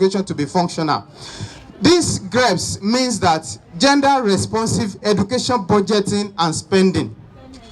education to be functional. This GREBS means that gender responsive education budgeting and spending.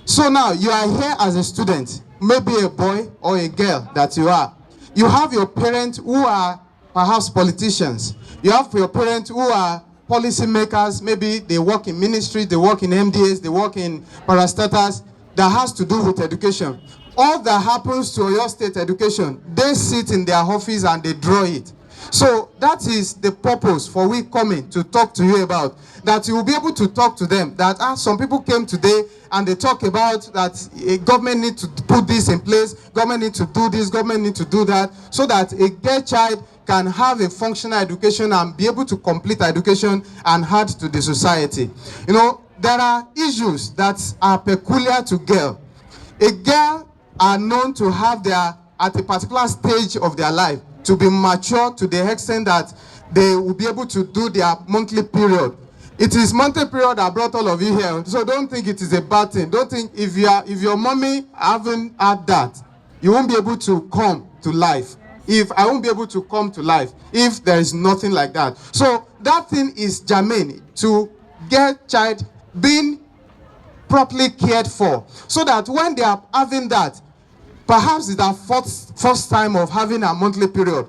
So now you are here as a student, maybe a boy or a girl that you are. You have your parents who are perhaps politicians. You have your parents who are policymakers. Maybe they work in ministry, they work in MDAs, they work in parastatals that has to do with education. All that happens to your state education, they sit in their office and they draw it. So that is the purpose for we coming to talk to you about, that you will be able to talk to them, that some people came today and they talk about that a government need to put this in place, government need to do this, government need to do that, so that a girl child can have a functional education and be able to complete education and add to the society. You know, there are issues that are peculiar to girl. A girl are known to have their, at a particular stage of their life, to be mature to the extent that they will be able to do their monthly period. It is monthly period that brought all of you here, so don't think it is a bad thing. Don't think if your mommy haven't had that, you won't be able to come to life. If I won't be able to come to life, if there is nothing like that. So that thing is germane to get child being properly cared for, so that when they are having that, perhaps it's our first time of having a monthly period,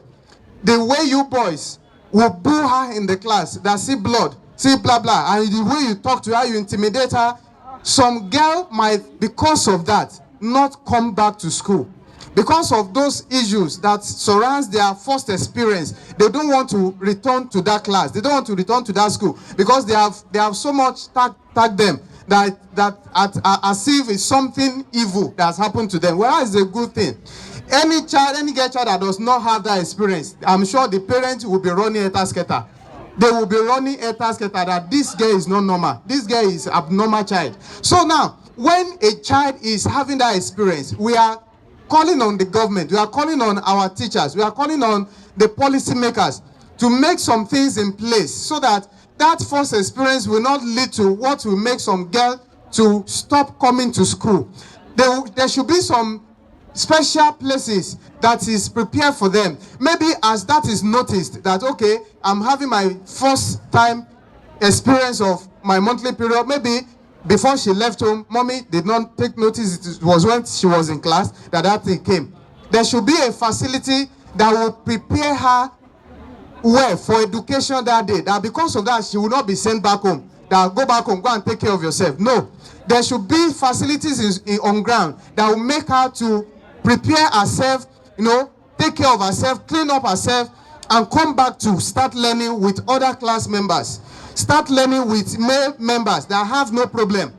the way you boys will boo her in the class, that see blood, see blah blah, and the way you talk to her, you intimidate her, some girl might, because of that, not come back to school. Because of those issues that surrounds their first experience, they don't want to return to that class, they don't want to return to that school, because they have so much tag them that as if it's something evil that's happened to them. Well, it's a good thing. Any girl child that does not have that experience, I'm sure the parents will be running a tasketa. They will be running a tasketa that this girl is not normal. This girl is abnormal child. So now, when a child is having that experience, we are calling on the government, we are calling on our teachers, we are calling on the policymakers to make some things in place so that that first experience will not lead to what will make some girl to stop coming to school. There should be some special places that is prepared for them. Maybe as that is noticed, that okay, I'm having my first time experience of my monthly period. Maybe before she left home, mommy did not take notice. It was when she was in class that thing came. There should be a facility that will prepare her well for education that day, that because of that she will not be sent back home, that go back home, go and take care of yourself. No, there should be facilities on ground that will make her to prepare herself, you know, take care of herself, clean up herself, and come back to start learning with other class members, start learning with male members that have no problem.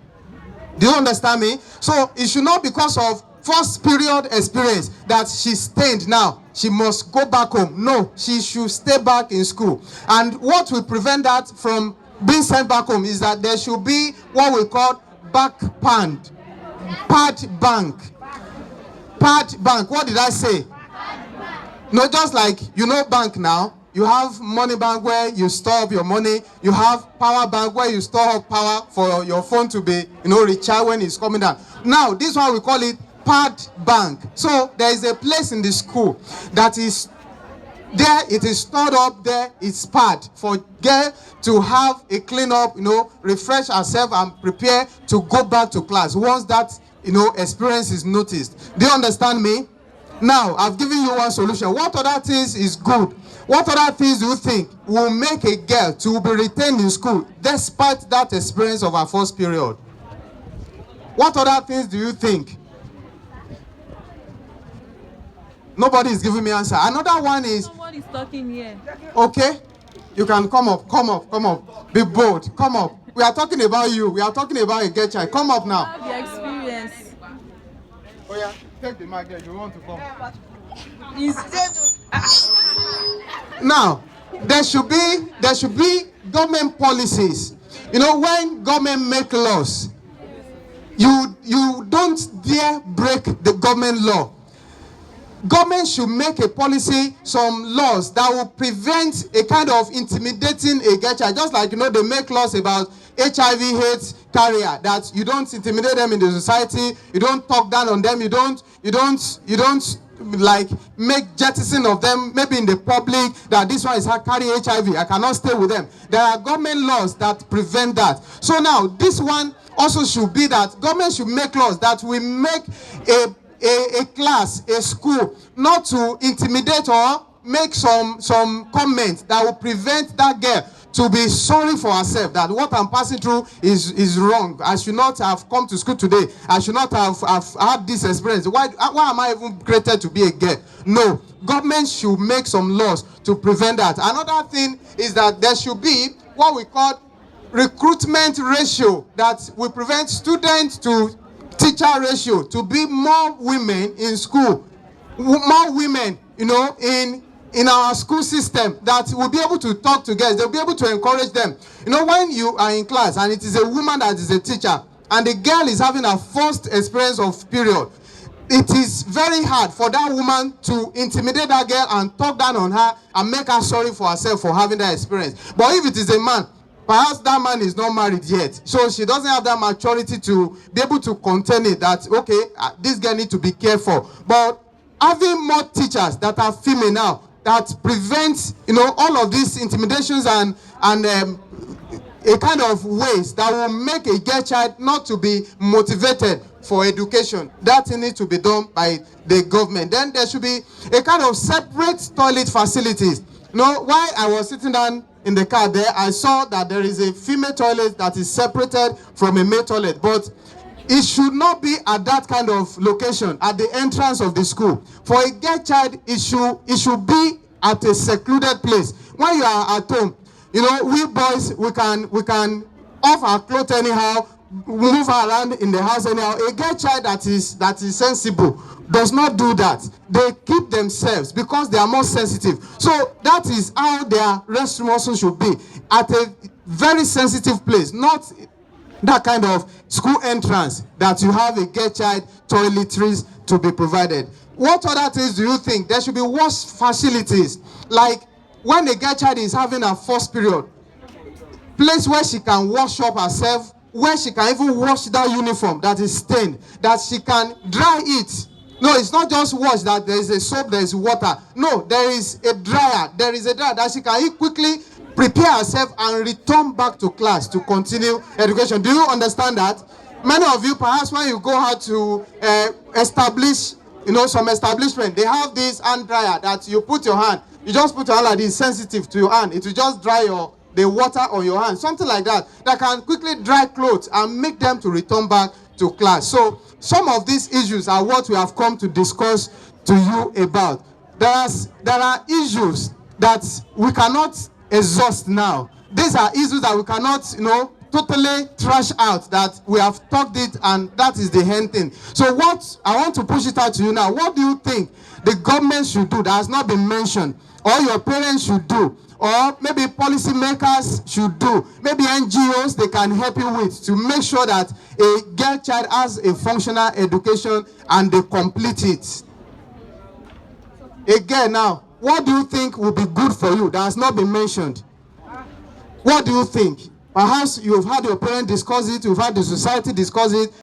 Do you understand me? So it should not, because of first period experience, that she's stained now, she must go back home. No, she should stay back in school. And what will prevent that from being sent back home is that there should be what we call pad bank. What did I say? No, just like, you know, bank now, you have money bank where you store up your money. You have power bank where you store up power for your phone to be, you know, recharged when it's coming down. Now, this one we call it pad bank. So there is a place in the school that is there, it is stored up there, it's pad for girl to have a clean up, you know, refresh herself and prepare to go back to class once that, you know, experience is noticed. Do you understand me? Now, I've given you one solution. What other things is good? What other things do you think will make a girl to be retained in school despite that experience of her first period? What other things do you think? Nobody is giving me answer. Another one is... Somebody's talking here. Okay? You can come up. Be bold. Come up. We are talking about you. We are talking about a girl child. Come up now. Have the experience. Oh yeah, take the mic there. You want to come. Now, there should be government policies. You know, when government make laws, you don't dare break the government law. Government should make a policy, some laws that will prevent a kind of intimidating a girl child. Just like, you know, they make laws about HIV/AIDS carrier, that you don't intimidate them in the society, you don't talk down on them, you don't like make jettison of them, maybe in the public, that this one is carry HIV, I cannot stay with them. There are government laws that prevent that. So now this one also should be that government should make laws that will make a class, a school, not to intimidate or make some comments that will prevent that girl to be sorry for herself, that what I'm passing through is wrong. I should not have come to school today. I should not have had this experience. Why am I even created to be a girl? No. Government should make some laws to prevent that. Another thing is that there should be what we call recruitment ratio, that will prevent student to teacher ratio, to be more women in school, more women, in our school system, that will be able to talk to girls. They'll be able to encourage them. When you are in class and it is a woman that is a teacher and the girl is having a first experience of period, it is very hard for that woman to intimidate that girl and talk down on her and make her sorry for herself for having that experience. But if it is a man, perhaps that man is not married yet, so she doesn't have that maturity to be able to contain it, that okay, this girl needs to be careful. But having more teachers that are female now, that prevents all of these intimidations and a kind of ways that will make a girl child not to be motivated for education. That needs to be done by the government. Then there should be a kind of separate toilet facilities. While I was sitting down in the car there, I saw that there is a female toilet that is separated from a male toilet, but it should not be at that kind of location at the entrance of the school. For a girl child, it should be at a secluded place. When you are at home, we boys, we can off our clothes anyhow, move around in the house anyhow. A girl child that is sensible does not do that. They keep themselves because they are more sensitive. So that is how their restroom also should be, at a very sensitive place, not that kind of school entrance that you have a girl child toiletries to be provided. What other things do you think? There should be wash facilities, like when a girl child is having her first period, place where she can wash up herself, where she can even wash that uniform that is stained, that she can dry it. No, it's not just wash, that there is a soap, there is water. No, there is a dryer. There is a dryer that she can quickly prepare herself and return back to class to continue education. Do you understand that? Many of you, perhaps when you go out to establish, some establishment, they have this hand dryer that you put your hand. You just put your hand like this, sensitive to your hand. It will just dry the water on your hand. Something like that can quickly dry clothes and make them to return back to class. So some of these issues are what we have come to discuss to you about. There are issues that we cannot exhaust now. These are issues that we cannot, totally trash out, that we have talked it and that is the end thing. So what I want to push it out to you now, what do you think the government should do that has not been mentioned, or your parents should do, or maybe policymakers should do, maybe NGOs they can help you with, to make sure that a girl child has a functional education and they complete it? Again now, what do you think will be good for you that has not been mentioned? What do you think? Perhaps you've had your parents discuss it, you've had the society discuss it.